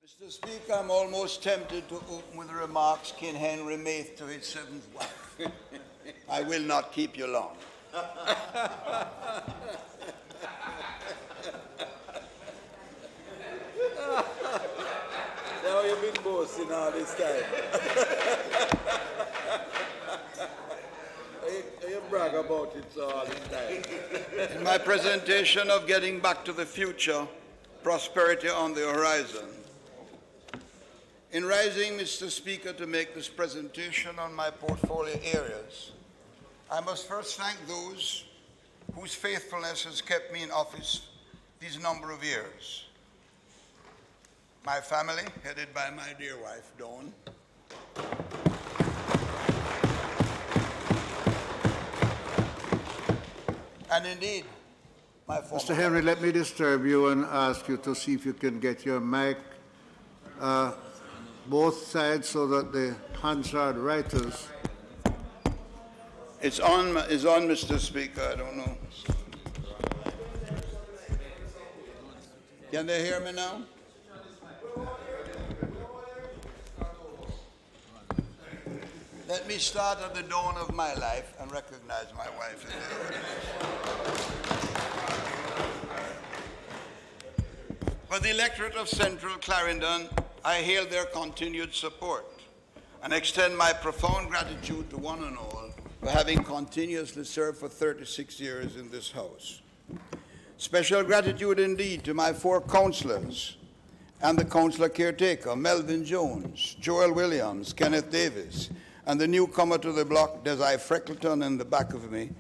Mr. Speaker, I'm almost tempted to open with the remarks King Henry made to his seventh wife. I will not keep you long. Now you've been boasting all this time. you brag about it all this time. In my presentation of getting back to the future, prosperity on the horizon. In rising, Mr. Speaker, to make this presentation on my portfolio areas, I must first thank those whose faithfulness has kept me in office these number of years. My family, headed by my dear wife, Dawn. And indeed, my former Mr. Henry, let me disturb you and ask you to see if you can get your mic both sides so that the Hansard writers. It's on, Mr. Speaker. I don't know. Can they hear me now? Let me start at the dawn of my life and recognize my wife in the audience. For the electorate of Central Clarendon, I hail their continued support and extend my profound gratitude to one and all for having continuously served for 36 years in this House. Special gratitude indeed to my four councillors and the councillor caretaker, Melvin Jones, Joel Williams, Kenneth Davis, and the newcomer to the block, Desai Freckleton in the back of me,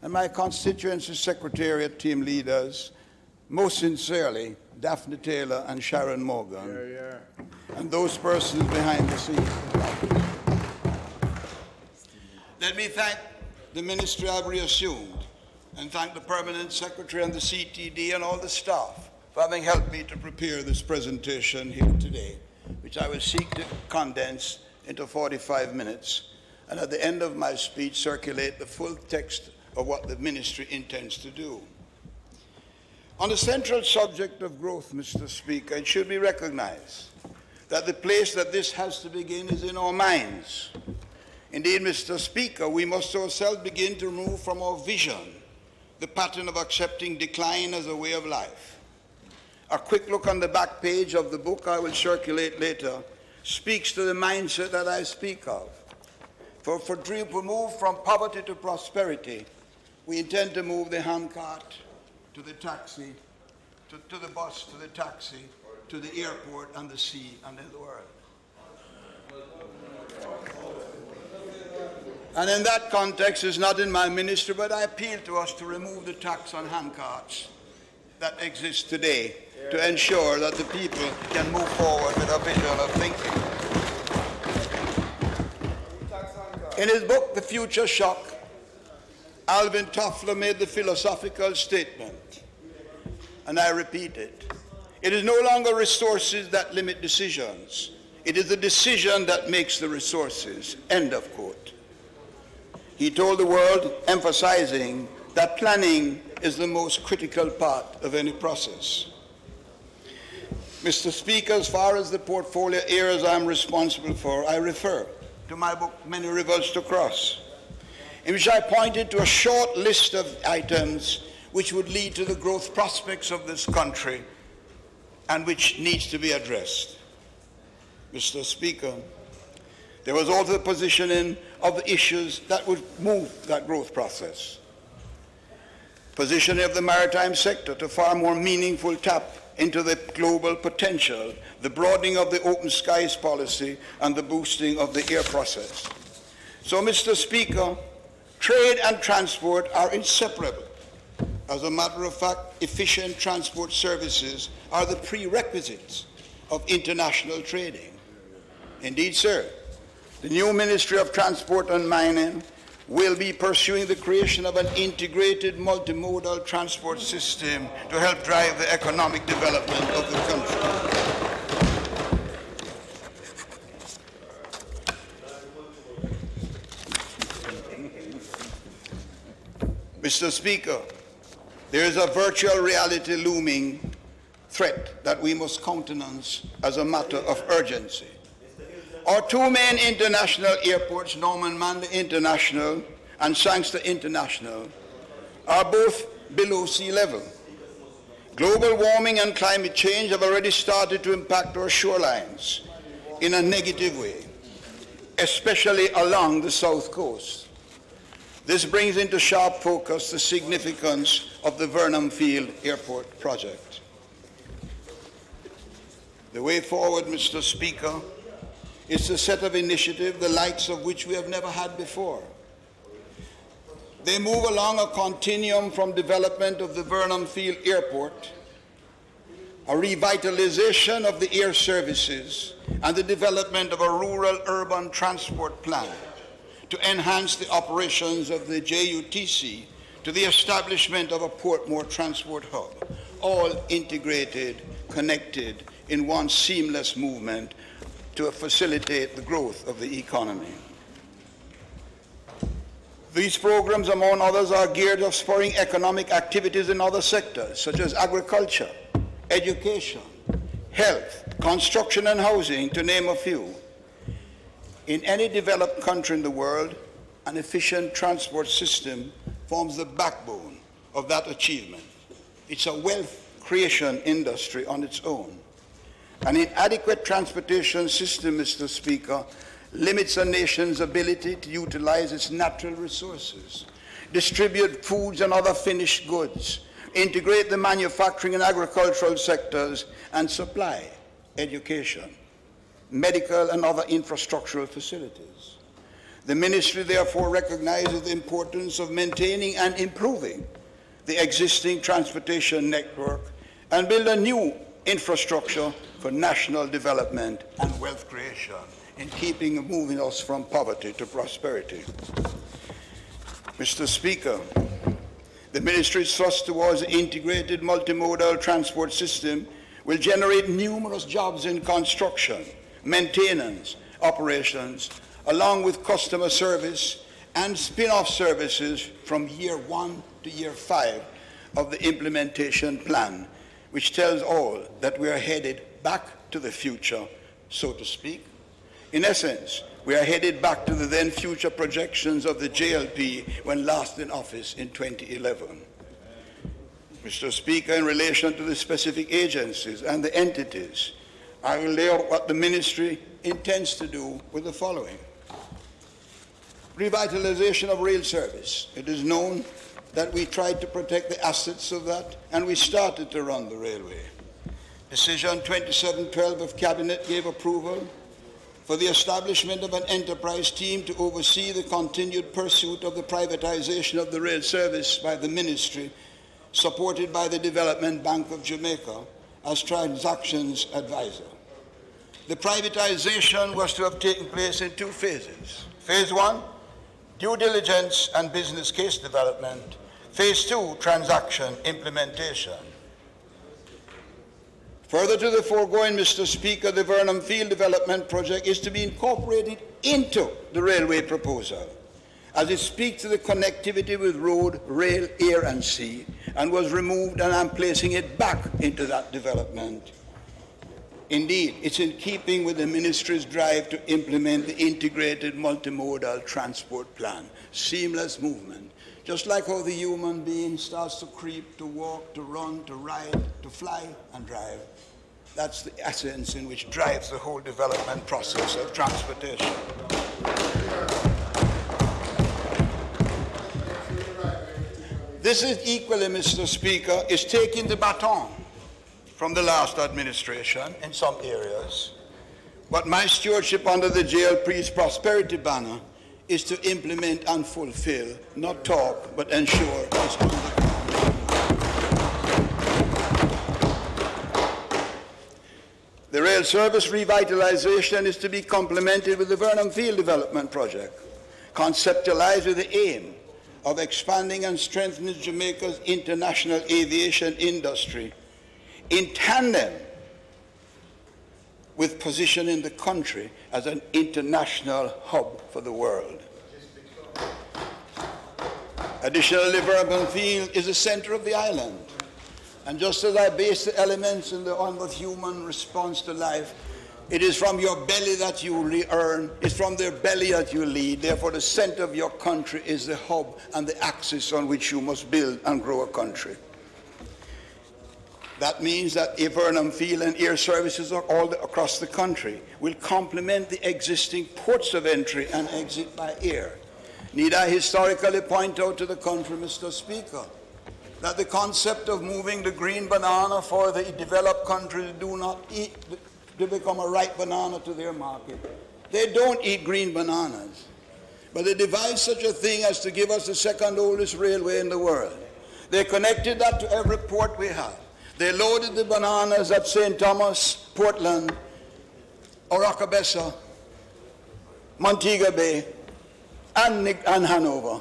and my constituency secretariat team leaders, most sincerely, Daphne Taylor and Sharon Morgan, and those persons behind the scenes. Let me thank the ministry I've reassumed, and thank the permanent secretary and the CTD and all the staff for having helped me to prepare this presentation here today, which I will seek to condense into 45 minutes, and at the end of my speech circulate the full text of what the ministry intends to do. On the central subject of growth, Mr. Speaker, it should be recognized that the place that this has to begin is in our minds. Indeed, Mr. Speaker, we must ourselves begin to remove from our vision the pattern of accepting decline as a way of life. A quick look on the back page of the book I will circulate later speaks to the mindset that I speak of. For to move from poverty to prosperity, we intend to move the handcart to the taxi, to the bus, to the taxi, to the airport and the sea and in the world. And in that context, it's not in my ministry, but I appeal to us to remove the tax on handcarts that exist today to ensure that the people can move forward with a vision of thinking. In his book, The Future Shock, Alvin Toffler made the philosophical statement, and I repeat it. It is no longer resources that limit decisions. It is the decision that makes the resources. End of quote. He told the world, emphasizing that planning is the most critical part of any process. Mr. Speaker, as far as the portfolio areas I'm responsible for, I refer to my book, Many Rivers to Cross, in which I pointed to a short list of items which would lead to the growth prospects of this country and which needs to be addressed. Mr. Speaker, there was also the positioning of the issues that would move that growth process. Positioning of the maritime sector to far more meaningful tap into the global potential, the broadening of the open skies policy, and the boosting of the air process. So, Mr. Speaker, trade and transport are inseparable. As a matter of fact, efficient transport services are the prerequisites of international trading. Indeed, sir, the new Ministry of Transport and Mining will be pursuing the creation of an integrated multimodal transport system to help drive the economic development of the country. Mr. Speaker, there is a virtual reality looming threat that we must countenance as a matter of urgency. Our two main international airports, Norman Manley International and Sangster International, are both below sea level. Global warming and climate change have already started to impact our shorelines in a negative way, especially along the south coast. This brings into sharp focus the significance of the Vernon Field Airport project. The way forward, Mr. Speaker, is a set of initiatives the likes of which we have never had before. They move along a continuum from development of the Vernon Field Airport, a revitalization of the air services, and the development of a rural-urban transport plan to enhance the operations of the JUTC, to the establishment of a Portmore transport hub, all integrated, connected in one seamless movement to facilitate the growth of the economy. These programs, among others, are geared to spurring economic activities in other sectors, such as agriculture, education, health, construction and housing, to name a few. In any developed country in the world, an efficient transport system forms the backbone of that achievement. It's a wealth creation industry on its own. An inadequate transportation system, Mr. Speaker, limits a nation's ability to utilize its natural resources, distribute foods and other finished goods, integrate the manufacturing and agricultural sectors, and supply education, medical and other infrastructural facilities. The ministry therefore recognizes the importance of maintaining and improving the existing transportation network and build a new infrastructure for national development and wealth creation, in keeping and moving us from poverty to prosperity. Mr. Speaker, the ministry's thrust towards an integrated multimodal transport system will generate numerous jobs in construction, maintenance, operations, along with customer service and spin-off services from year 1 to year 5 of the implementation plan, which tells all that we are headed back to the future, so to speak. In essence, we are headed back to the then future projections of the JLP when last in office in 2011. Mr. Speaker, in relation to the specific agencies and the entities, I will lay out what the ministry intends to do with the following. Revitalization of rail service. It is known that we tried to protect the assets of that, and we started to run the railway. Decision 2712 of Cabinet gave approval for the establishment of an enterprise team to oversee the continued pursuit of the privatization of the rail service by the ministry, supported by the Development Bank of Jamaica as transactions advisor. The privatization was to have taken place in 2 phases. Phase 1, due diligence and business case development. Phase 2, transaction implementation. Further to the foregoing, Mr. Speaker, the Vernon Field Development Project is to be incorporated into the railway proposal, as it speaks to the connectivity with road, rail, air and sea, and was removed, and I'm placing it back into that development. Indeed, it's in keeping with the ministry's drive to implement the integrated multimodal transport plan, seamless movement, just like how the human being starts to creep, to walk, to run, to ride, to fly and drive. That's the essence in which drives the whole development process of transportation. This is equally, Mr. Speaker, is taking the baton from the last administration in some areas. But my stewardship under the JLP's prosperity banner is to implement and fulfill, not talk, but ensure it's on the ground. The rail service revitalization is to be complemented with the Vernon Field Development Project, conceptualized with the aim of expanding and strengthening Jamaica's international aviation industry in tandem with positioning the country as an international hub for the world. Additionally, Vernon Field is the center of the island, And just as I base the elements on the human response to life, it is from your belly that you earn, it's from their belly that you lead. Therefore, the center of your country is the hub and the axis on which you must build and grow a country. That means that Vernon Field and air services are all across the country will complement the existing ports of entry and exit by air. Need I historically point out to the country, Mr. Speaker, that the concept of moving the green banana for the developed countries do not eat to become a ripe banana to their market. They don't eat green bananas. But they devised such a thing as to give us the second oldest railway in the world. They connected that to every port we have. They loaded the bananas at St. Thomas, Portland, Oracabessa, Montego Bay, and Hanover.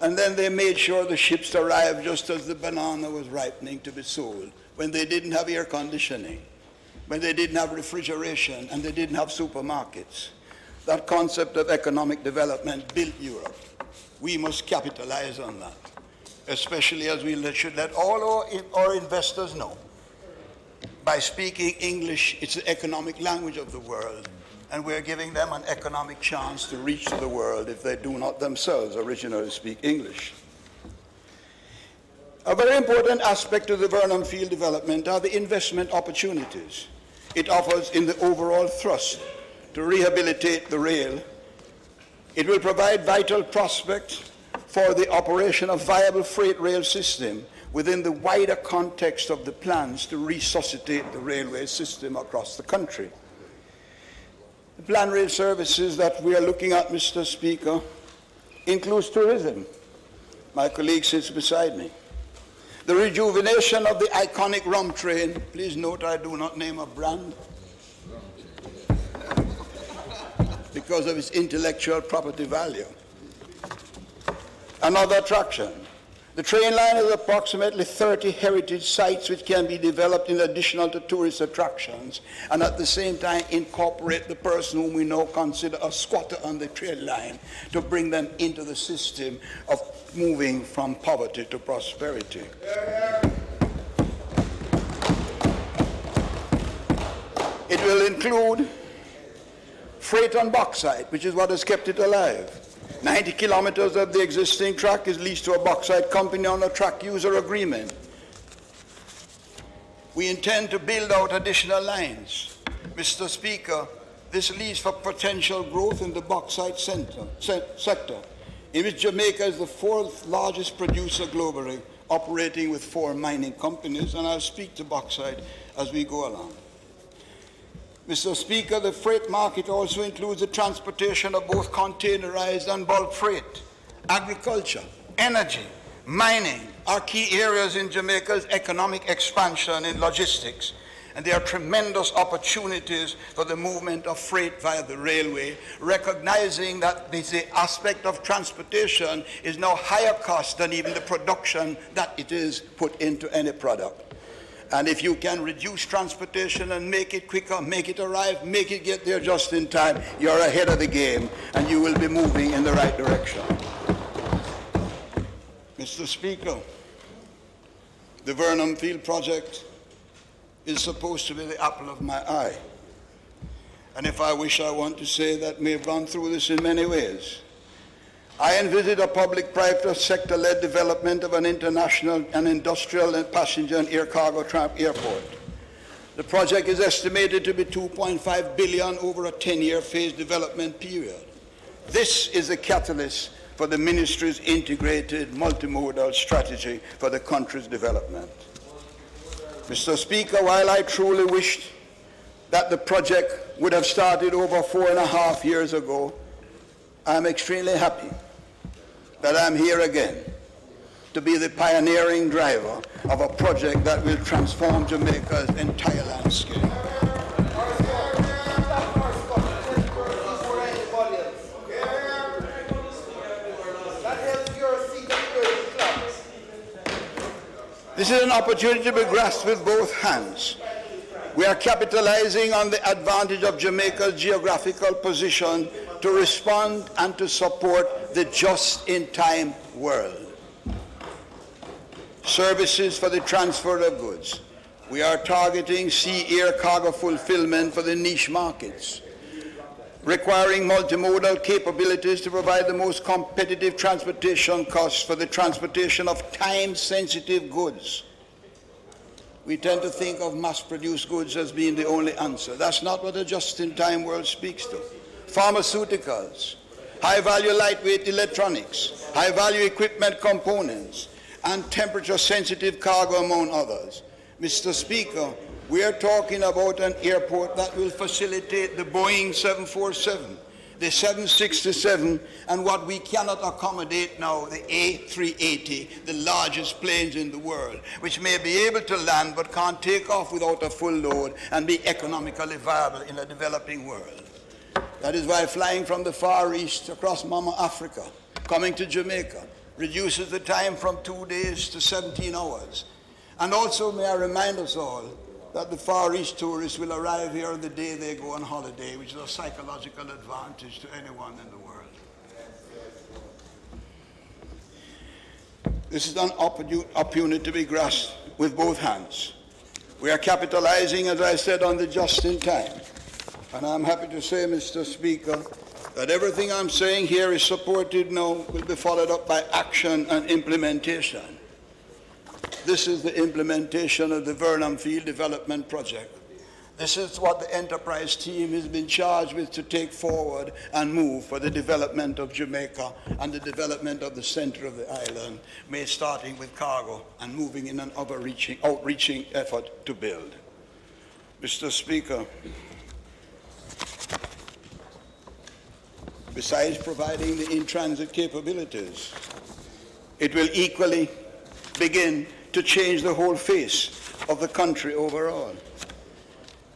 And then they made sure the ships arrived just as the banana was ripening to be sold, when they didn't have air conditioning, when they didn't have refrigeration, and they didn't have supermarkets. That concept of economic development built Europe. We must capitalize on that, especially as we should let all our investors know. By speaking English, it's the economic language of the world, and we're giving them an economic chance to reach to the world if they do not themselves originally speak English. A very important aspect of the Vernon Field development are the investment opportunities it offers in the overall thrust to rehabilitate the rail. It will provide vital prospects for the operation of viable freight rail system within the wider context of the plans to resuscitate the railway system across the country. The planned rail services that we are looking at, Mr. Speaker, includes tourism. My colleague sits beside me. The rejuvenation of the iconic rum train. Please note I do not name a brand because of its intellectual property value. Another attraction. The train line has approximately 30 heritage sites which can be developed in addition to tourist attractions, and at the same time incorporate the person whom we now consider a squatter on the train line to bring them into the system of moving from poverty to prosperity. It will include freight on bauxite, which is what has kept it alive. 90 kilometers of the existing track is leased to a bauxite company on a track user agreement. We intend to build out additional lines. Mr. Speaker, this leads for potential growth in the bauxite sector, in which Jamaica is the fourth largest producer globally, operating with 4 mining companies, and I'll speak to bauxite as we go along. Mr. Speaker, the freight market also includes the transportation of both containerized and bulk freight. Agriculture, energy, mining are key areas in Jamaica's economic expansion in logistics, and there are tremendous opportunities for the movement of freight via the railway, recognizing that the aspect of transportation is now higher cost than even the production that it is put into any product. And if you can reduce transportation and make it quicker, make it arrive, make it get there just in time, you're ahead of the game and you will be moving in the right direction. Mr. Speaker, the Vernon Field project is supposed to be the apple of my eye. And if I wish, I want to say that we have gone through this in many ways. I envisage a public-private sector-led development of an international and industrial and passenger and air cargo airport. The project is estimated to be $2.5 billion over a 10-year phased development period. This is a catalyst for the ministry's integrated multimodal strategy for the country's development. Mr. Speaker, while I truly wished that the project would have started over 4.5 years ago, I'm extremely happy that I'm here again to be the pioneering driver of a project that will transform Jamaica's entire landscape. This is an opportunity to be grasped with both hands. We are capitalizing on the advantage of Jamaica's geographical position to respond and to support the just-in-time world. services for the transfer of goods. We are targeting sea-air cargo fulfillment for the niche markets, requiring multimodal capabilities to provide the most competitive transportation costs for the transportation of time-sensitive goods. We tend to think of mass-produced goods as being the only answer. That's not what a just-in-time world speaks to. Pharmaceuticals, high-value lightweight electronics, high-value equipment components, and temperature-sensitive cargo, among others. Mr. Speaker, we are talking about an airport that will facilitate the Boeing 747, the 767, and what we cannot accommodate now, the A380, the largest planes in the world, which may be able to land but can't take off without a full load and be economically viable in a developing world. That is why flying from the Far East across Mama Africa, coming to Jamaica, reduces the time from 2 days to 17 hours. And also, may I remind us all that the Far East tourists will arrive here on the day they go on holiday, which is a psychological advantage to anyone in the world. This is an opportunity to be grasped with both hands. We are capitalizing, as I said, on the just in time. And I'm happy to say, Mr. Speaker, that everything I'm saying here is supported now, will be followed up by action and implementation. This is the implementation of the Vernon Field Development Project. This is what the enterprise team has been charged with to take forward and move for the development of Jamaica and the development of the center of the island, made starting with cargo and moving in an outreaching effort to build. Mr. Speaker, besides providing the in-transit capabilities, it will equally begin to change the whole face of the country overall.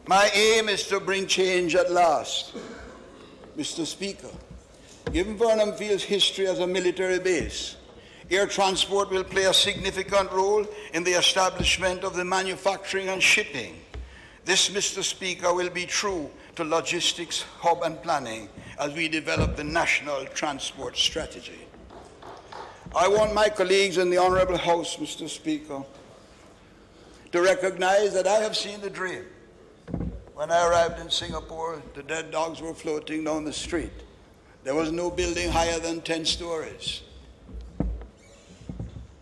My aim is to bring change at last. Mr. Speaker, given Vernon Field's history as a military base, air transport will play a significant role in the establishment of the manufacturing and shipping. This, Mr. Speaker, will be true to logistics, hub and planning as we develop the national transport strategy. I want my colleagues in the Honorable House, Mr. Speaker, to recognize that I have seen the dream. When I arrived in Singapore, the dead dogs were floating down the street. There was no building higher than 10 stories.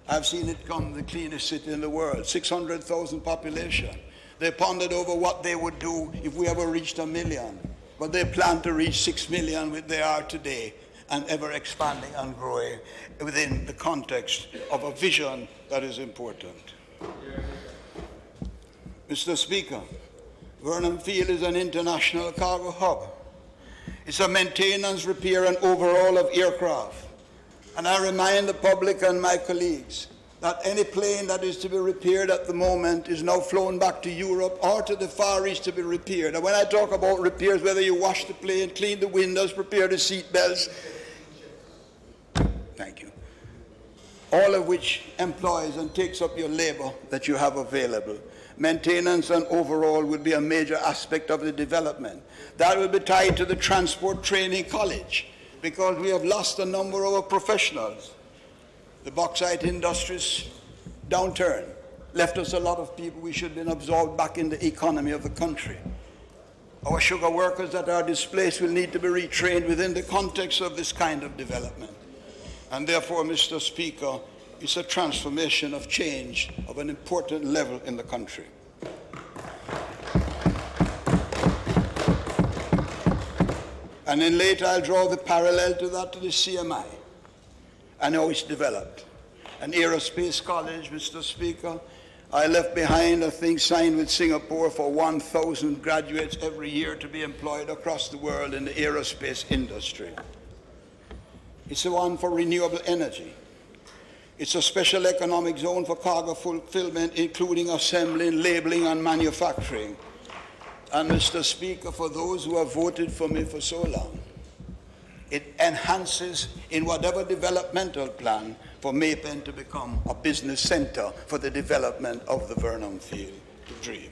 I've seen it come the cleanest city in the world, 600,000 population. They pondered over what they would do if we ever reached 1 million. But they plan to reach 6 million, which they are today, and ever expanding and growing within the context of a vision that is important. Mr. Speaker, Vernon Field is an international cargo hub. It's a maintenance, repair, and overhaul of aircraft. And I remind the public and my colleagues that any plane that is to be repaired at the moment is now flown back to Europe or to the Far East to be repaired. And when I talk about repairs, whether you wash the plane, clean the windows, prepare the seat belts, thank you, all of which employs and takes up your labor that you have available. Maintenance and overall would be a major aspect of the development. That will be tied to the Transport Training College, because we have lost a number of our professionals. The bauxite industry's downturn left us a lot of people we should have been absorbed back in the economy of the country. Our sugar workers that are displaced will need to be retrained within the context of this kind of development. And therefore, Mr. Speaker, it's a transformation of change of an important level in the country. And then later I'll draw the parallel to that to the CMI and how it's developed. An aerospace college, Mr. Speaker. I left behind a thing signed with Singapore for 1,000 graduates every year to be employed across the world in the aerospace industry. It's the one for renewable energy. It's a special economic zone for cargo fulfillment, including assembling, labeling, and manufacturing. And Mr. Speaker, for those who have voted for me for so long, it enhances in whatever developmental plan for Maypen to become a business center for the development of the Vernon Field dream.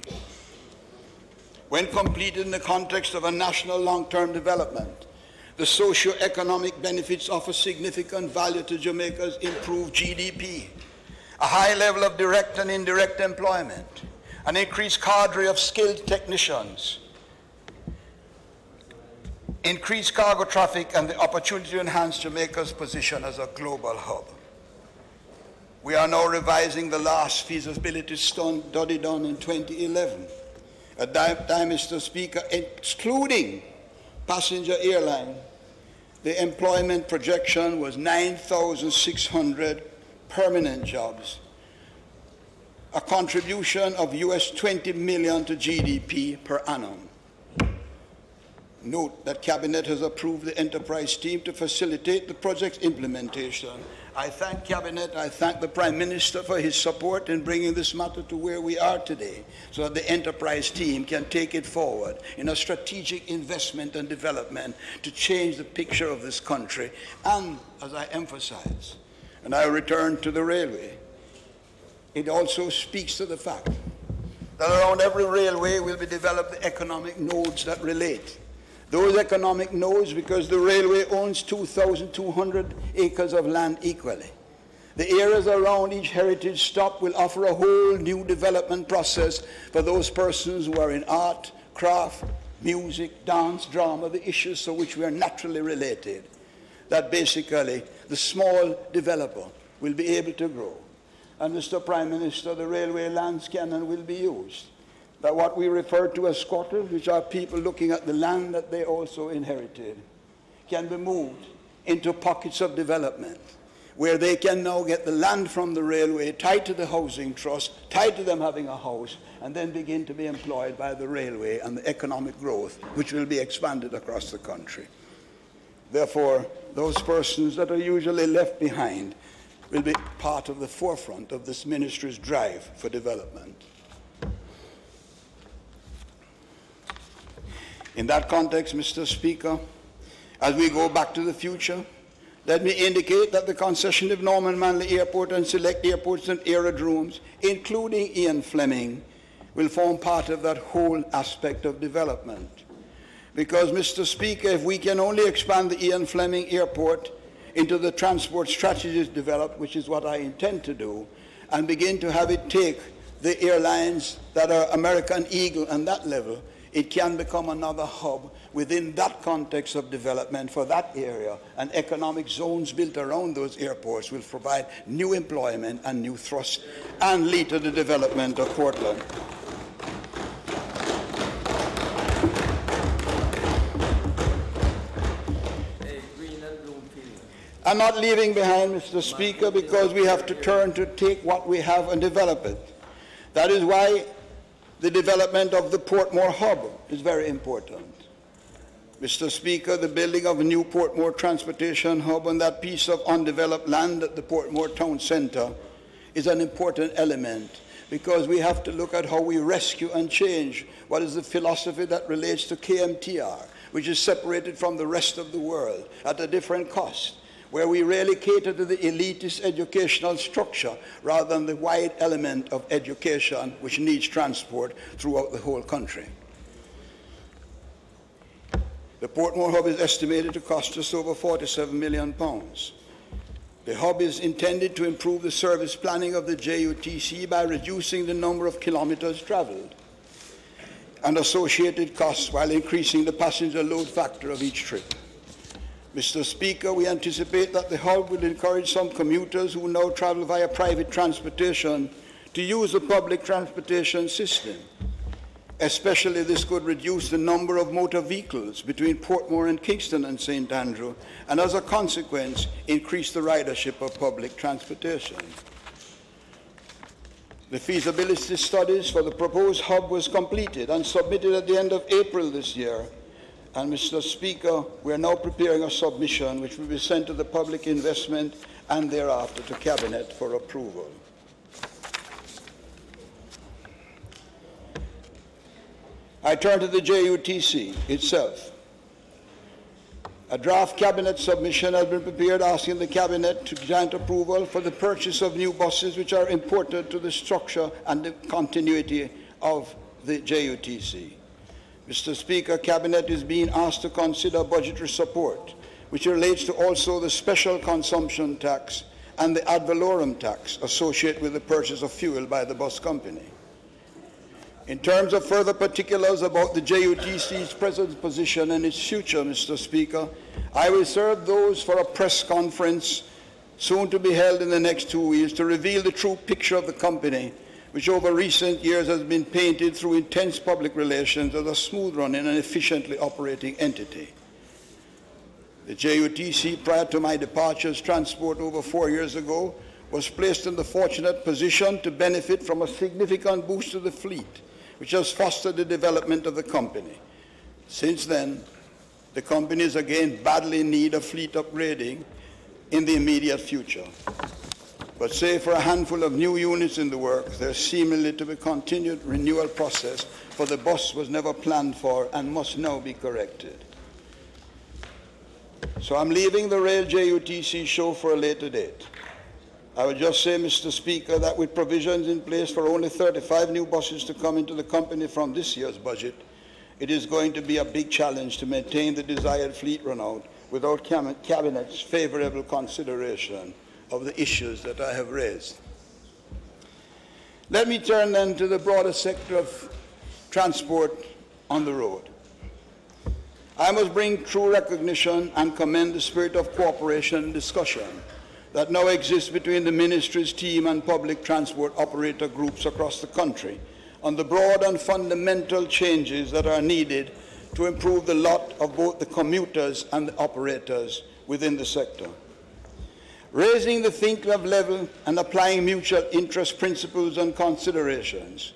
When completed in the context of a national long-term development, the socio-economic benefits offer significant value to Jamaica's improved GDP a high level of direct and indirect employment, an increased cadre of skilled technicians, increased cargo traffic, and the opportunity to enhance Jamaica's position as a global hub. We are now revising the last feasibility study done in 2011. At that time, Mr. Speaker, excluding passenger airline, the employment projection was 9,600 permanent jobs, a contribution of US 20 million to GDP per annum. Note that Cabinet has approved the enterprise team to facilitate the project's implementation. I thank Cabinet, I thank the Prime Minister for his support in bringing this matter to where we are today, so that the enterprise team can take it forward in a strategic investment and development to change the picture of this country. And as I emphasize, and I return to the railway, it also speaks to the fact that around every railway will be developed the economic nodes that relate. Those economic nodes, because the railway owns 2,200 acres of land equally. The areas around each heritage stop will offer a whole new development process for those persons who are in art, craft, music, dance, drama, the issues to which we are naturally related. That basically the small developer will be able to grow. And Mr. Prime Minister, the railway lands can and will be used. That what we refer to as squatters, which are people looking at the land that they also inherited, can be moved into pockets of development where they can now get the land from the railway tied to the housing trust, tied to them having a house, and then begin to be employed by the railway and the economic growth which will be expanded across the country. Therefore, those persons that are usually left behind will be part of the forefront of this ministry's drive for development. In that context, Mr. Speaker, as we go back to the future, let me indicate that the concession of Norman Manley Airport and select airports and aerodromes, including Ian Fleming, will form part of that whole aspect of development. Because, Mr. Speaker, if we can only expand the Ian Fleming Airport into the transport strategies developed, which is what I intend to do, and begin to have it take the airlines that are American Eagle and that level, it can become another hub within that context of development for that area, and economic zones built around those airports will provide new employment and new thrust and lead to the development of Portland. I'm not leaving behind, Mr. Speaker, because we have to turn to take what we have and develop it. That is why the development of the Portmore hub is very important. Mr. Speaker, the building of a new Portmore transportation hub on that piece of undeveloped land at the Portmore Town Centre is an important element, because we have to look at how we rescue and change what is the philosophy that relates to KMTR, which is separated from the rest of the world at a different cost, where we really cater to the elitist educational structure rather than the wide element of education which needs transport throughout the whole country. The Portmore hub is estimated to cost just over £47 million. The hub is intended to improve the service planning of the JUTC by reducing the number of kilometers traveled and associated costs while increasing the passenger load factor of each trip. Mr. Speaker, we anticipate that the hub will encourage some commuters who now travel via private transportation to use the public transportation system. Especially, this could reduce the number of motor vehicles between Portmore and Kingston and St. Andrew, and as a consequence, increase the ridership of public transportation. The feasibility studies for the proposed hub was completed and submitted at the end of April this year. And Mr. Speaker, we are now preparing a submission which will be sent to the Public Investment and thereafter to Cabinet for approval. I turn to the JUTC itself. A draft Cabinet submission has been prepared asking the Cabinet to grant approval for the purchase of new buses which are important to the structure and the continuity of the JUTC. Mr. Speaker, Cabinet is being asked to consider budgetary support, which relates to also the special consumption tax and the ad valorem tax associated with the purchase of fuel by the bus company. In terms of further particulars about the JUTC's present position and its future, Mr. Speaker, I will reserve those for a press conference soon to be held in the next 2 weeks to reveal the true picture of the company, which over recent years has been painted through intense public relations as a smooth-running and efficiently operating entity. The JUTC, prior to my departure's transport over 4 years ago, was placed in the fortunate position to benefit from a significant boost to the fleet, which has fostered the development of the company. Since then, the company is again badly in need of fleet upgrading in the immediate future. But save for a handful of new units in the works, there seemingly to be a continued renewal process, for the bus was never planned for and must now be corrected. So I'm leaving the Rail JUTC show for a later date. I would just say, Mr. Speaker, that with provisions in place for only 35 new buses to come into the company from this year's budget, it is going to be a big challenge to maintain the desired fleet runout without Cabinet's favorable consideration of the issues that I have raised. Let me turn then to the broader sector of transport on the road. I must bring true recognition and commend the spirit of cooperation and discussion that now exists between the ministry's team and public transport operator groups across the country on the broad and fundamental changes that are needed to improve the lot of both the commuters and the operators within the sector. Raising the think-level level and applying mutual interest principles and considerations,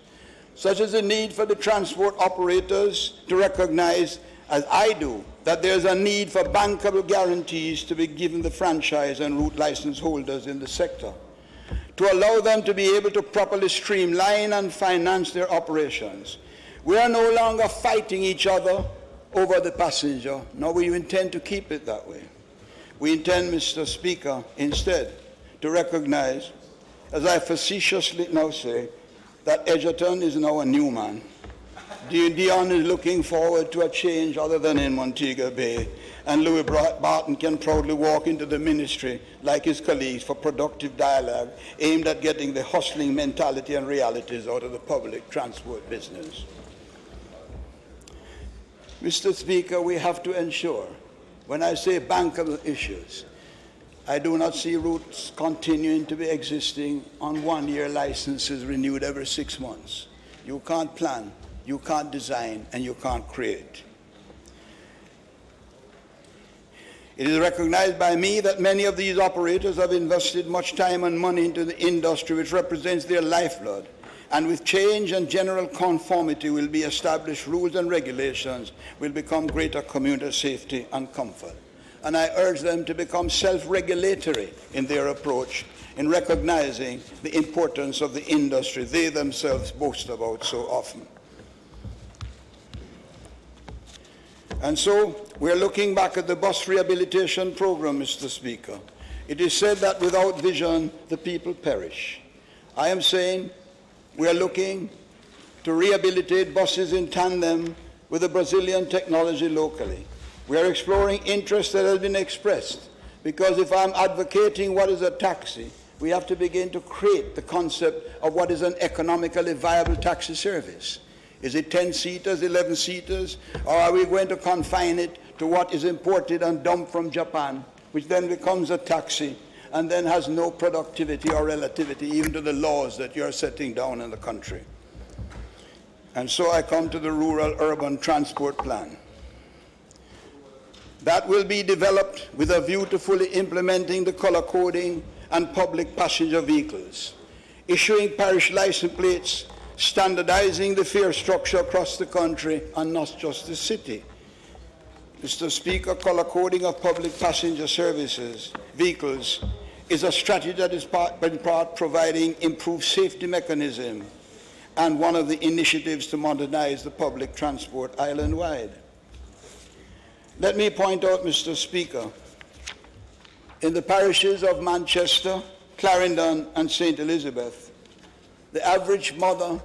such as the need for the transport operators to recognize, as I do, that there is a need for bankable guarantees to be given the franchise and route license holders in the sector, to allow them to be able to properly streamline and finance their operations. We are no longer fighting each other over the passenger, nor we intend to keep it that way. We intend, Mr. Speaker, instead to recognize, as I facetiously now say, that Edgerton is now a new man. Dion is looking forward to a change other than in Montego Bay, and Louis Barton can proudly walk into the ministry like his colleagues for productive dialogue aimed at getting the hustling mentality and realities out of the public transport business. Mr. Speaker, we have to ensure, when I say bankable issues, I do not see routes continuing to be existing on one-year licenses renewed every 6 months. You can't plan, you can't design, and you can't create. It is recognized by me that many of these operators have invested much time and money into the industry, which represents their lifeblood. And with change and general conformity will be established, rules and regulations will become greater commuter safety and comfort. And I urge them to become self-regulatory in their approach, in recognizing the importance of the industry they themselves boast about so often. And so we're looking back at the bus rehabilitation program, Mr. Speaker. It is said that without vision, the people perish. I am saying we are looking to rehabilitate buses in tandem with the Brazilian technology locally. We are exploring interest that has been expressed, because if I'm advocating what is a taxi, we have to begin to create the concept of what is an economically viable taxi service. Is it 10-seaters, 11-seaters, or are we going to confine it to what is imported and dumped from Japan, which then becomes a taxi and then has no productivity or relativity even to the laws that you're setting down in the country? And so I come to the rural-urban transport plan. That will be developed with a view to fully implementing the color coding and public passenger vehicles, issuing parish license plates, standardizing the fare structure across the country and not just the city. Mr. Speaker, color coding of public passenger services, vehicles, is a strategy that is in part providing improved safety mechanism and one of the initiatives to modernize the public transport island-wide. Let me point out, Mr. Speaker, in the parishes of Manchester, Clarendon, and St. Elizabeth, the average mother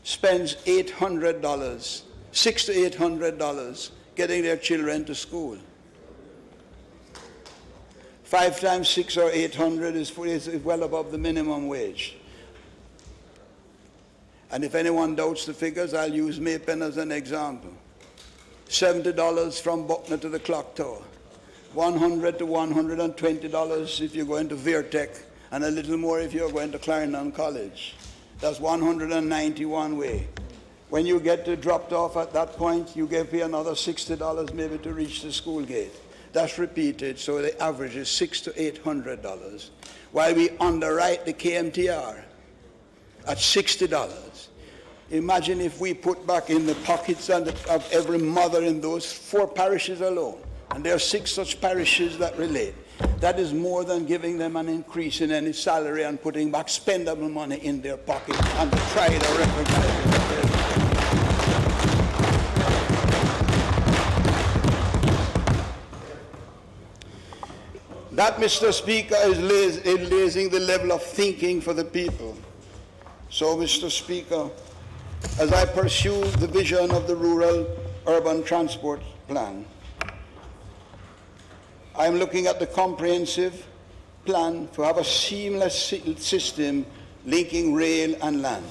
spends $800, $600 to $800 getting their children to school. 5 times 6 or 800 is well above the minimum wage. And if anyone doubts the figures, I'll use Maypen as an example. $70 from Buckner to the clock tower. $100 to $120 if you go into Vertec, and a little more if you're going to Clarendon College. That's 191 way. When you get dropped off at that point, you pay another $60 maybe to reach the school gate. That's repeated, so the average is $600 to $800. While we underwrite the KMTR at $60. Imagine if we put back in the pockets of every mother in those 4 parishes alone, and there are 6 such parishes that relate. That is more than giving them an increase in any salary and putting back spendable money in their pocket and the pride of recognizing that. That, Mr. Speaker, is raising the level of thinking for the people. So, Mr. Speaker, as I pursue the vision of the Rural Urban Transport Plan, I'm looking at the comprehensive plan to have a seamless system linking rail and land.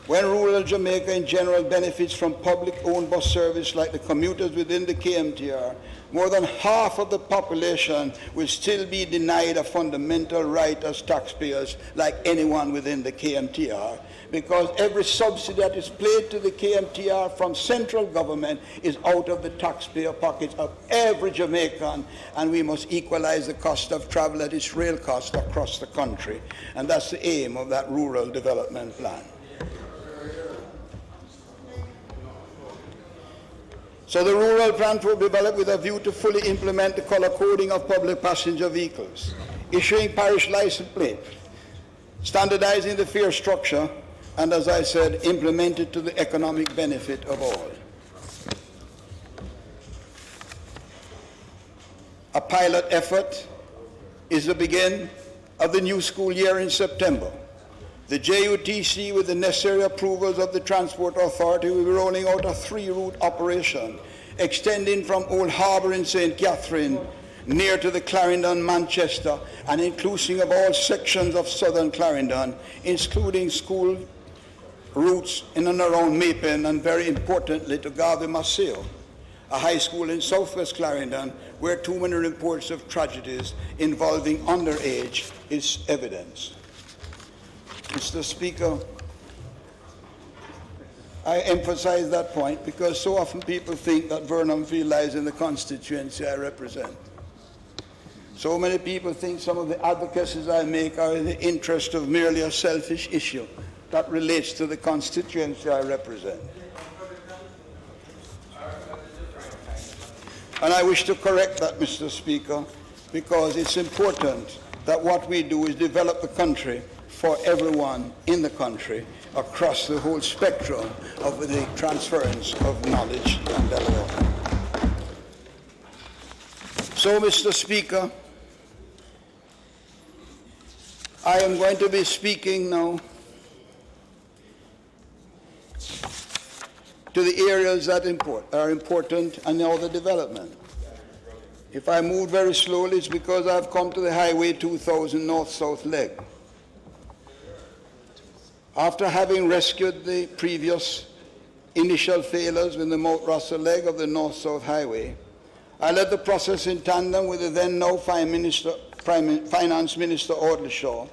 When rural Jamaica in general benefits from public-owned bus service like the commuters within the KMTR, more than half of the population will still be denied a fundamental right as taxpayers like anyone within the KMTR, because every subsidy that is paid to the KMTR from central government is out of the taxpayer pockets of every Jamaican, and we must equalize the cost of travel at its real cost across the country. And that's the aim of that rural development plan. So the rural plan will be developed with a view to fully implement the color coding of public passenger vehicles, issuing parish license plate, standardizing the fare structure, and as I said, implement it to the economic benefit of all. A pilot effort is the beginning of the new school year in September. The JUTC, with the necessary approvals of the Transport Authority, will be rolling out a 3-route operation extending from Old Harbour in St. Catherine near to the Clarendon, Manchester, and inclusive of all sections of southern Clarendon, including school routes in and around Maypen, and very importantly to Garvey Maceo, a high school in southwest Clarendon where too many reports of tragedies involving underage is evidence. Mr. Speaker, I emphasize that point because so often people think that Vernonfield lies in the constituency I represent. So many people think some of the advocacies I make are in the interest of merely a selfish issue that relates to the constituency I represent. And I wish to correct that, Mr. Speaker, because it's important that what we do is develop the country for everyone in the country across the whole spectrum of the transference of knowledge and development. So, Mr. Speaker, I am going to be speaking now to the areas that are important and now the development. If I move very slowly, it's because I've come to the Highway 2000 north-south leg. After having rescued the previous initial failures with the Mount Russell leg of the north-south highway, I led the process in tandem with the then-now Finance Minister Audley Shaw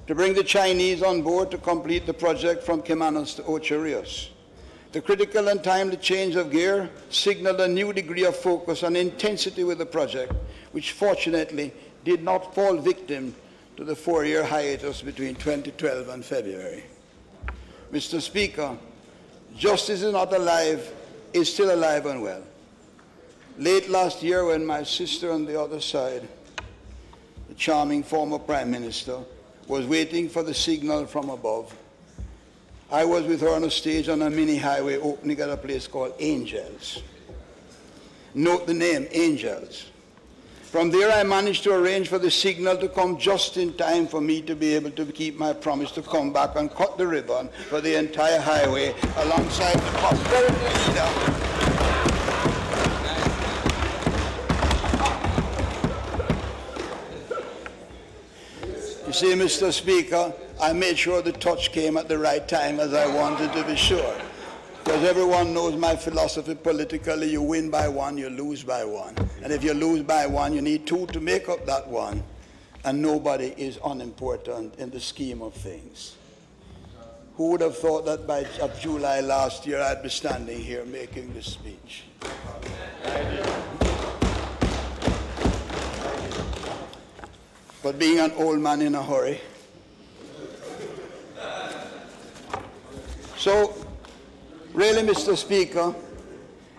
to bring the Chinese on board to complete the project from Kimanos to Ocho Rios. The critical and timely change of gear signaled a new degree of focus and intensity with the project, which fortunately did not fall victim to the 4-year hiatus between 2012 and February. Mr. Speaker, justice is not alive, is still alive and well. Late last year, when my sister on the other side, the charming former Prime Minister, was waiting for the signal from above, I was with her on a stage on a mini highway opening at a place called Angels. Note the name, Angels. From there, I managed to arrange for the signal to come just in time for me to be able to keep my promise to come back and cut the ribbon for the entire highway alongside the prosperity leader. see, Mr. Speaker, I made sure the touch came at the right time, as I wanted to be sure. Because everyone knows my philosophy politically: you win by one, you lose by one. And if you lose by one, you need two to make up that one. And nobody is unimportant in the scheme of things. Who would have thought that by July last year I'd be standing here making this speech? But being an old man in a hurry. So, really, Mr. Speaker,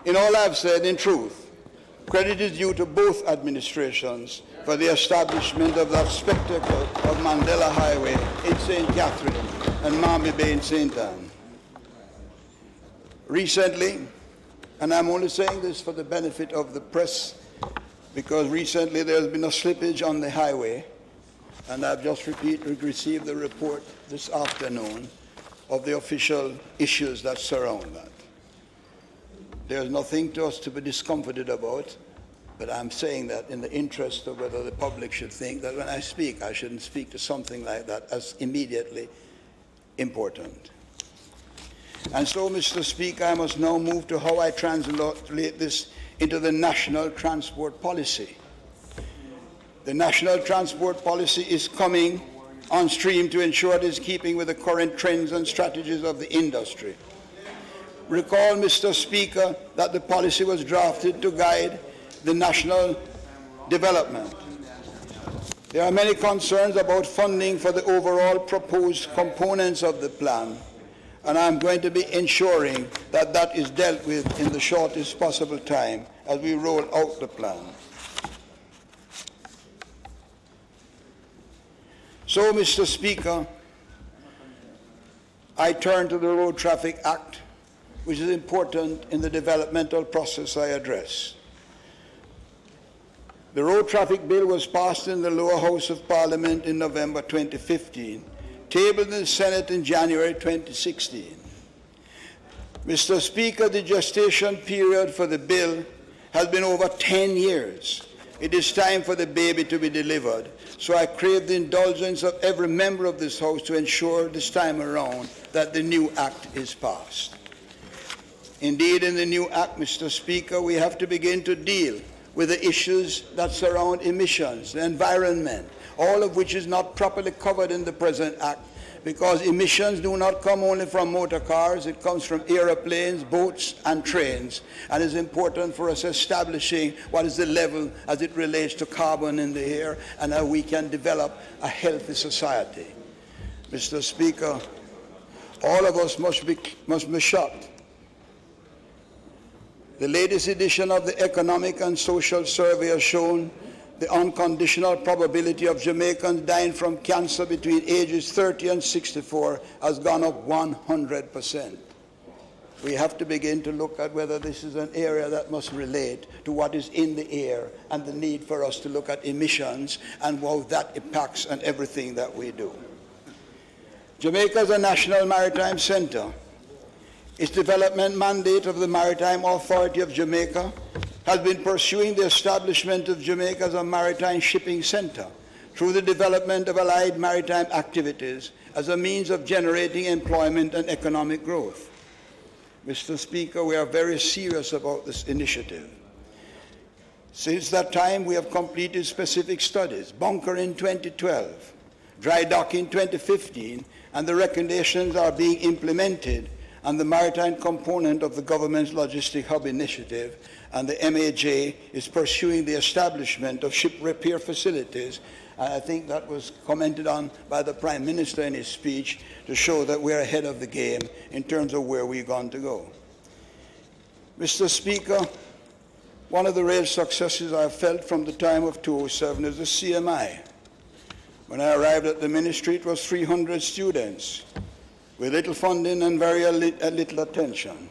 in all I've said, in truth, credit is due to both administrations for the establishment of that spectacle of Mandela Highway in St. Catherine and Marmy Bay in St. Anne. Recently, and I'm only saying this for the benefit of the press, because recently there's been a slippage on the highway, and I've just received the report this afternoon of the official issues that surround that. There's nothing to us to be discomforted about, but I'm saying that in the interest of whether the public should think that when I speak, I shouldn't speak to something like that as immediately important. And so, Mr. Speaker, I must now move to how I translate this into the national transport policy. The national transport policy is coming on stream to ensure it is keeping with the current trends and strategies of the industry. Recall, Mr. Speaker, that the policy was drafted to guide the national development. There are many concerns about funding for the overall proposed components of the plan, and I'm going to be ensuring that that is dealt with in the shortest possible time as we roll out the plan. So, Mr. Speaker, I turn to the Road Traffic Act, which is important in the developmental process I address. The Road Traffic Bill was passed in the lower house of Parliament in November 2015, tabled in the Senate in January 2016. Mr. Speaker, the gestation period for the bill has been over 10 years. It is time for the baby to be delivered. So I crave the indulgence of every member of this House to ensure this time around that the new Act is passed. Indeed, in the new Act, Mr. Speaker, we have to begin to deal with the issues that surround emissions, the environment, all of which is not properly covered in the present Act, because emissions do not come only from motor cars, it comes from aeroplanes, boats, and trains, and it's important for us establishing what is the level as it relates to carbon in the air and how we can develop a healthy society. Mr. Speaker, all of us must be shocked. The latest edition of the Economic and Social Survey has shown the unconditional probability of Jamaicans dying from cancer between ages 30 and 64 has gone up 100%. We have to begin to look at whether this is an area that must relate to what is in the air and the need for us to look at emissions and how that impacts on everything that we do. Jamaica is a national maritime center. Its development mandate of the Maritime Authority of Jamaica has been pursuing the establishment of Jamaica as a maritime shipping center through the development of allied maritime activities as a means of generating employment and economic growth. Mr. Speaker, we are very serious about this initiative. Since that time, we have completed specific studies, bunker in 2012, dry dock in 2015, and the recommendations are being implemented and the maritime component of the government's Logistic Hub initiative, and the MAJ is pursuing the establishment of ship repair facilities. And I think that was commented on by the Prime Minister in his speech to show that we're ahead of the game in terms of where we're going to go. Mr. Speaker, one of the real successes I've felt from the time of 2007 is the CMI. When I arrived at the ministry, it was 300 students with little funding and very little attention.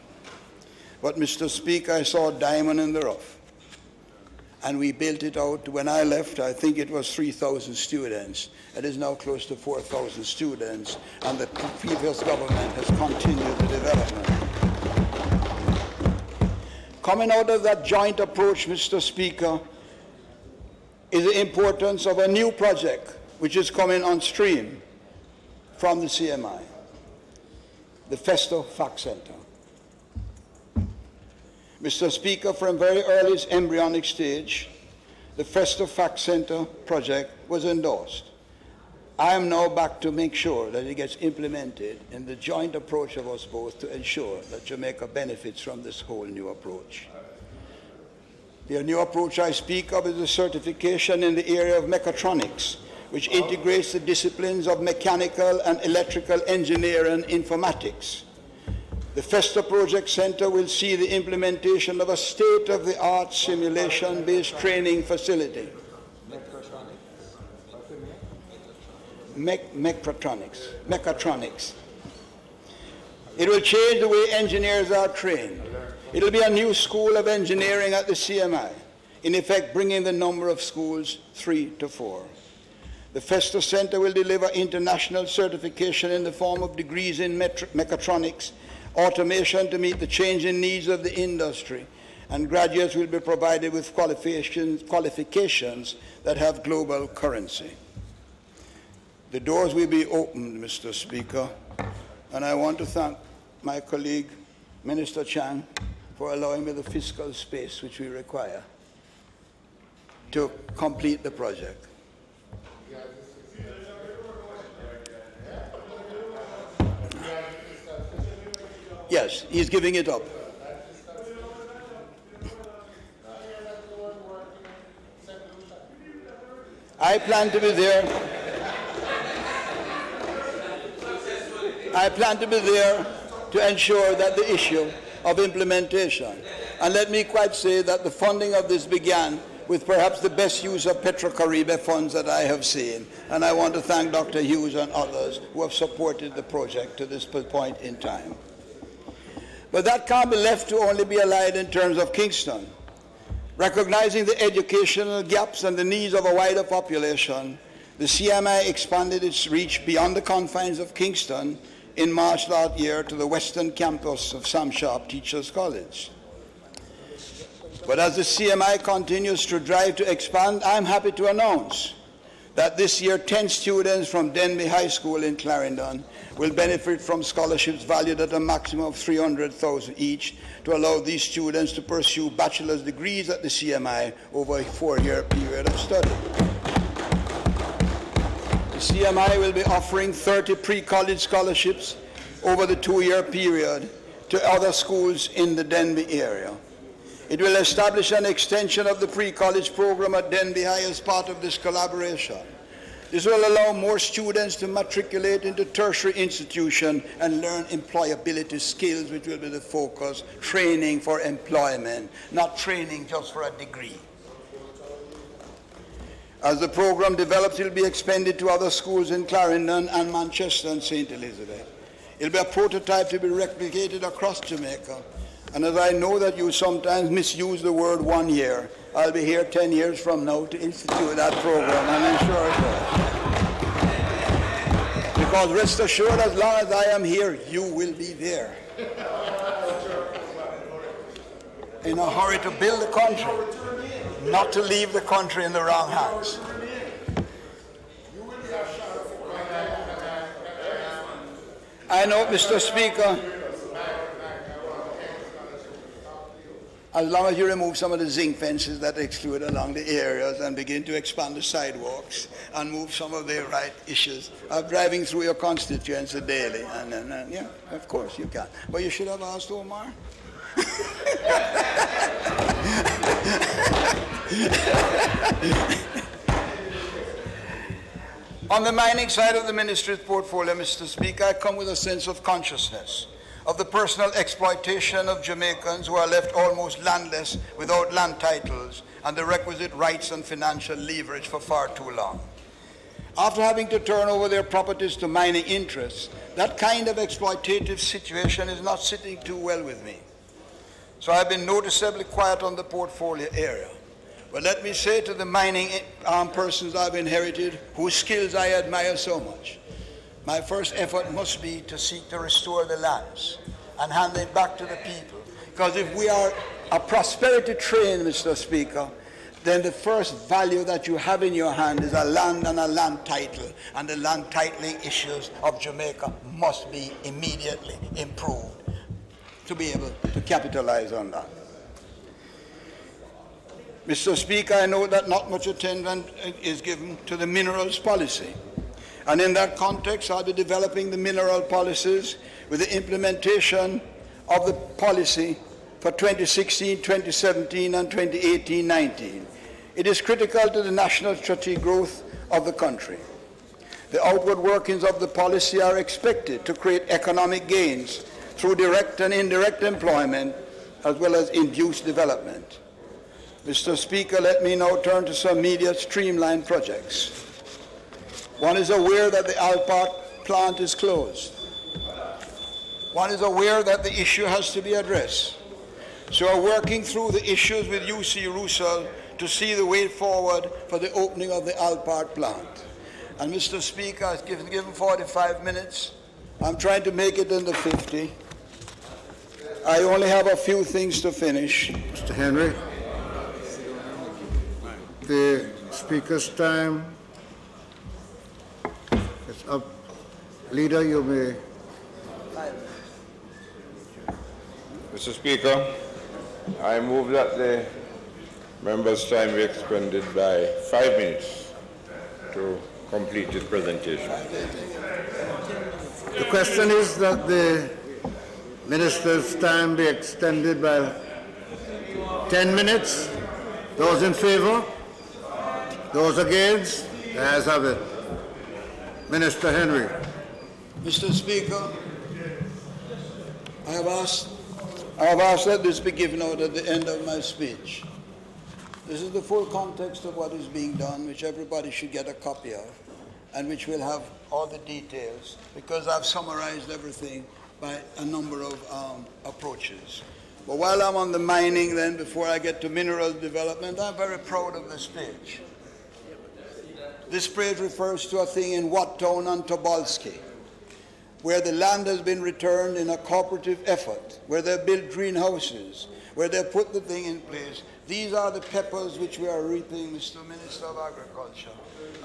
But, Mr. Speaker, I saw a diamond in the rough. And we built it out. When I left, I think it was 3,000 students. It is now close to 4,000 students, and the previous government has continued the development. Coming out of that joint approach, Mr. Speaker, is the importance of a new project which is coming on stream from the CMI, the Festo Fact Center. Mr. Speaker, from very early its embryonic stage, the Festo Fact Center project was endorsed. I am now back to make sure that it gets implemented in the joint approach of us both to ensure that Jamaica benefits from this whole new approach. The new approach I speak of is the certification in the area of mechatronics, which integrates the disciplines of mechanical and electrical engineering and informatics. The Festo Project Center will see the implementation of a state-of-the-art simulation-based training facility. Mechatronics. It will change the way engineers are trained. It will be a new school of engineering at the CMI, in effect bringing the number of schools 3 to 4. The Festo Center will deliver international certification in the form of degrees in mechatronics, automation to meet the changing needs of the industry, and graduates will be provided with qualifications that have global currency. The doors will be opened, Mr. Speaker, and I want to thank my colleague, Minister Chang, for allowing me the fiscal space which we require to complete the project. Yes, he's giving it up. I plan to be there. I plan to be there to ensure that the issue of implementation, and let me quite say that the funding of this began with perhaps the best use of Petro-Caribe funds that I have seen, and I want to thank Dr. Hughes and others who have supported the project to this point in time. But that can't be left to only be allied in terms of Kingston. Recognizing the educational gaps and the needs of a wider population, the CMI expanded its reach beyond the confines of Kingston in March last year to the western campus of Sam Sharp Teachers College. But as the CMI continues to drive to expand, I'm happy to announce that this year 10 students from Denby High School in Clarendon will benefit from scholarships valued at a maximum of $300,000 each to allow these students to pursue bachelor's degrees at the CMI over a 4-year period of study. The CMI will be offering 30 pre-college scholarships over the 2-year period to other schools in the Denby area. It will establish an extension of the pre-college program at Denby High as part of this collaboration. This will allow more students to matriculate into tertiary institutions and learn employability skills, which will be the focus, training for employment, not training just for a degree. As the program develops, it will be expanded to other schools in Clarendon and Manchester and St. Elizabeth. It will be a prototype to be replicated across Jamaica. And as I know that you sometimes misuse the word 1 year, I'll be here 10 years from now to institute that program and ensure it. Because rest assured, as long as I am here, you will be there. In a hurry to build the country, not to leave the country in the wrong hands. I know, Mr. Speaker, as long as you remove some of the zinc fences that exclude along the areas and begin to expand the sidewalks and move some of the right issues of driving through your constituency daily. And yeah, of course you can. But you should have asked Omar. On the mining side of the ministry's portfolio, Mr. Speaker, I come with a sense of consciousness of the personal exploitation of Jamaicans who are left almost landless without land titles and the requisite rights and financial leverage for far too long. After having to turn over their properties to mining interests, that kind of exploitative situation is not sitting too well with me. So I've been noticeably quiet on the portfolio area. But let me say to the mining persons I've inherited, whose skills I admire so much, my first effort must be to seek to restore the lands and hand it back to the people. Because if we are a prosperity train, Mr. Speaker, then the first value that you have in your hand is a land and a land title, and the land titling issues of Jamaica must be immediately improved to be able to capitalize on that. Mr. Speaker, I know that not much attention is given to the minerals policy. And in that context, I'll be developing the mineral policies with the implementation of the policy for 2016, 2017, and 2018-19. It is critical to the national strategic growth of the country. The outward workings of the policy are expected to create economic gains through direct and indirect employment, as well as induce development. Mr. Speaker, let me now turn to some immediate streamlined projects. One is aware that the Alpart plant is closed. One is aware that the issue has to be addressed. So we're working through the issues with UC Russell to see the way forward for the opening of the Alpart plant. And Mr. Speaker, I've given 45 minutes. I'm trying to make it under 50. I only have a few things to finish. Mr. Henry, the Speaker's time is up. Leader, you may. Mr. Speaker, I move that the member's time be expended by 5 minutes to complete his presentation. The question is that the minister's time be extended by 10 minutes. Those in favor? Those against? The ayes have it. Minister Henry. Mr. Speaker, I have asked that this be given out at the end of my speech. This is the full context of what is being done, which everybody should get a copy of, and which will have all the details, because I've summarized everything by a number of approaches. But while I'm on the mining then, before I get to mineral development, I'm very proud of this page. This page refers to a thing in Wattown and Tobolski, where the land has been returned in a cooperative effort, where they built greenhouses, where they put the thing in place. These are the peppers which we are reaping, Mr. Minister of Agriculture,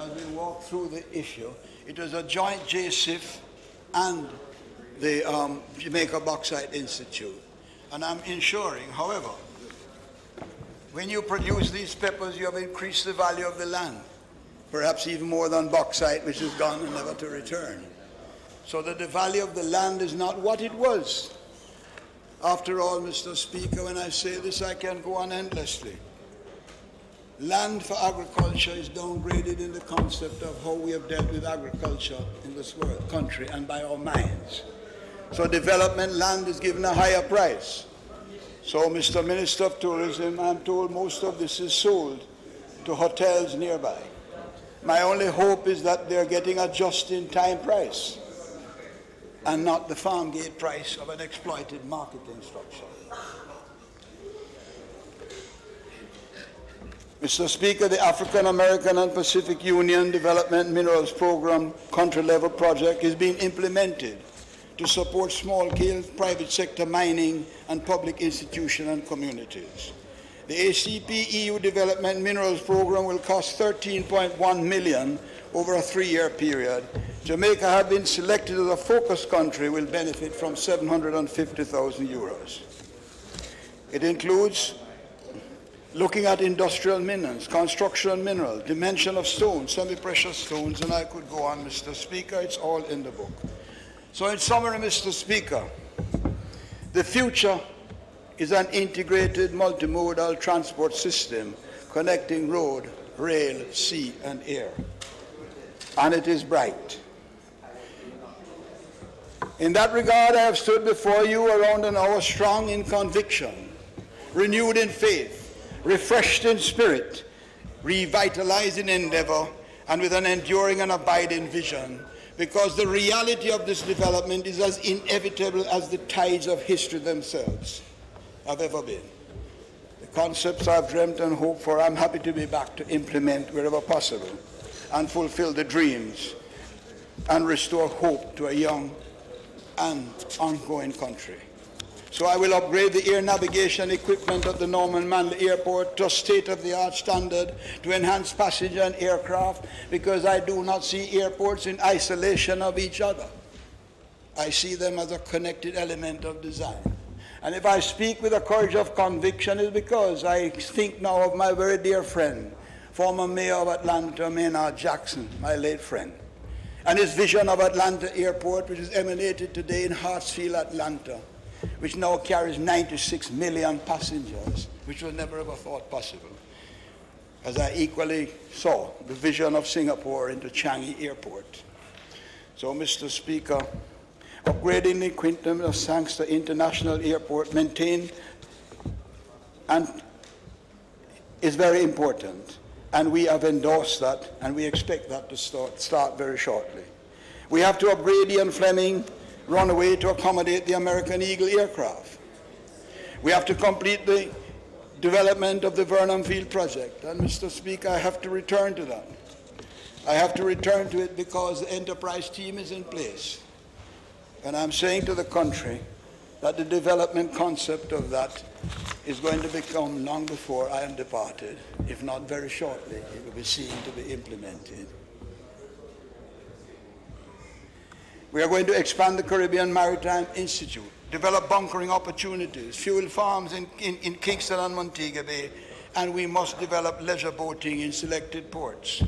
as we walk through the issue. It was a joint JSIF and the Jamaica Bauxite Institute. And I'm ensuring, however, when you produce these peppers, you have increased the value of the land, perhaps even more than bauxite, which is gone and never to return. So that the value of the land is not what it was. After all, Mr. Speaker, when I say this, I can go on endlessly. Land for agriculture is downgraded in the concept of how we have dealt with agriculture in this world, country, and by our minds. So development land is given a higher price. So, Mr. Minister of Tourism, I'm told most of this is sold to hotels nearby. My only hope is that they're getting a just-in-time price and not the farm gate price of an exploited marketing structure. Mr. Speaker, the African American and Pacific Union Development Minerals Program country-level project is being implemented to support small-scale private sector mining and public institutions and communities. The ACP EU Development Minerals Program will cost $13.1 million over a 3-year period. Jamaica, have been selected as a focus country, will benefit from 750,000 euros. It includes looking at industrial minerals, construction minerals, dimension of stones, semi-precious stones, and I could go on, Mr. Speaker. It's all in the book. So in summary, Mr. Speaker, the future is an integrated multimodal transport system connecting road, rail, sea, and air. And it is bright. In that regard, I have stood before you around an hour strong in conviction, renewed in faith, refreshed in spirit, revitalized in endeavor, and with an enduring and abiding vision, because the reality of this development is as inevitable as the tides of history themselves have ever been. The concepts I've dreamt and hoped for, I'm happy to be back to implement wherever possible and fulfill the dreams and restore hope to a young and ongoing country. So So I will upgrade the air navigation equipment of the Norman Manley Airport to a state-of-the-art standard to enhance passenger and aircraft, because I do not see airports in isolation of each other. I see them as a connected element of design. And if I speak with a courage of conviction, it's because I think now of my very dear friend, former mayor of Atlanta, Maynard Jackson, my late friend, and his vision of Atlanta Airport, which is emanated today in Hartsfield, Atlanta, which now carries 96 million passengers, which was never ever thought possible. As I equally saw the vision of Singapore into Changi Airport. So, Mr. Speaker, upgrading the equipment of Sangster International Airport maintained and is very important. And we have endorsed that, and we expect that to start very shortly. We have to upgrade Ian Fleming runway to accommodate the American Eagle aircraft. We have to complete the development of the Vernon Field project. And Mr. Speaker, I have to return to that. I have to return to it because the enterprise team is in place. And I'm saying to the country that the development concept of that is going to become long before I am departed. If not very shortly, it will be seen to be implemented. We are going to expand the Caribbean Maritime Institute, develop bunkering opportunities, fuel farms in Kingston and Montego Bay, and we must develop leisure boating in selected ports.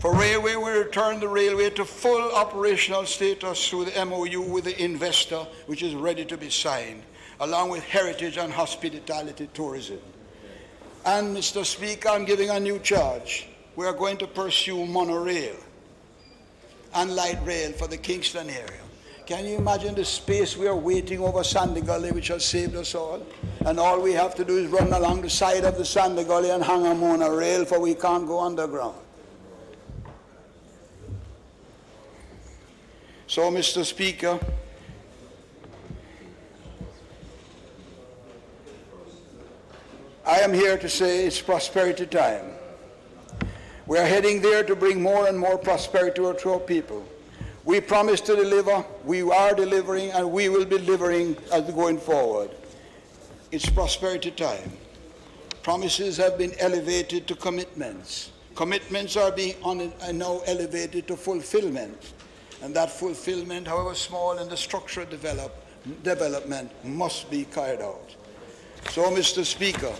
For railway, we return the railway to full operational status through the MOU with the investor, which is ready to be signed, along with heritage and hospitality tourism. And, Mr. Speaker, I'm giving a new charge. We are going to pursue monorail and light rail for the Kingston area. Can you imagine the space we are waiting over Sandy Gully, which has saved us all? And all we have to do is run along the side of the Sandy Gully and hang a monorail, for we can't go underground. So, Mr. Speaker, I am here to say it's prosperity time. We are heading there to bring more and more prosperity to our people. We promise to deliver, we are delivering, and we will be delivering as going forward. It's prosperity time. Promises have been elevated to commitments. Commitments are now elevated to fulfillment. And that fulfillment, however small in the structural development, must be carried out. So, Mr. Speaker,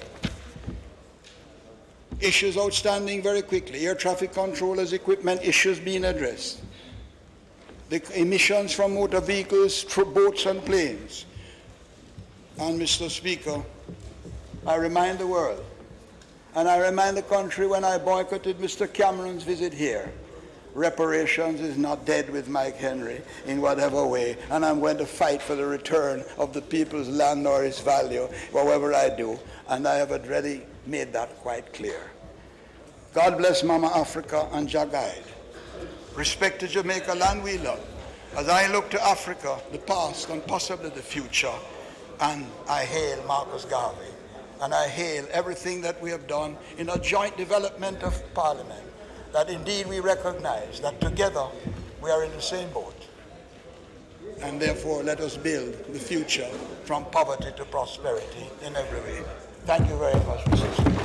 issues outstanding very quickly. Air traffic controllers, equipment issues being addressed. The emissions from motor vehicles, through boats and planes. And, Mr. Speaker, I remind the world, and I remind the country when I boycotted Mr. Cameron's visit here, reparations is not dead with Mike Henry in whatever way, and I'm going to fight for the return of the people's land or its value, however I do, and I have already made that quite clear. God bless Mama Africa and Jah guide. Respect to Jamaica land we love. As I look to Africa, the past and possibly the future, and I hail Marcus Garvey, and I hail everything that we have done in a joint development of Parliament, that indeed we recognize that together we are in the same boat. And therefore let us build the future from poverty to prosperity in every way. Thank you very much, Mr. Speaker.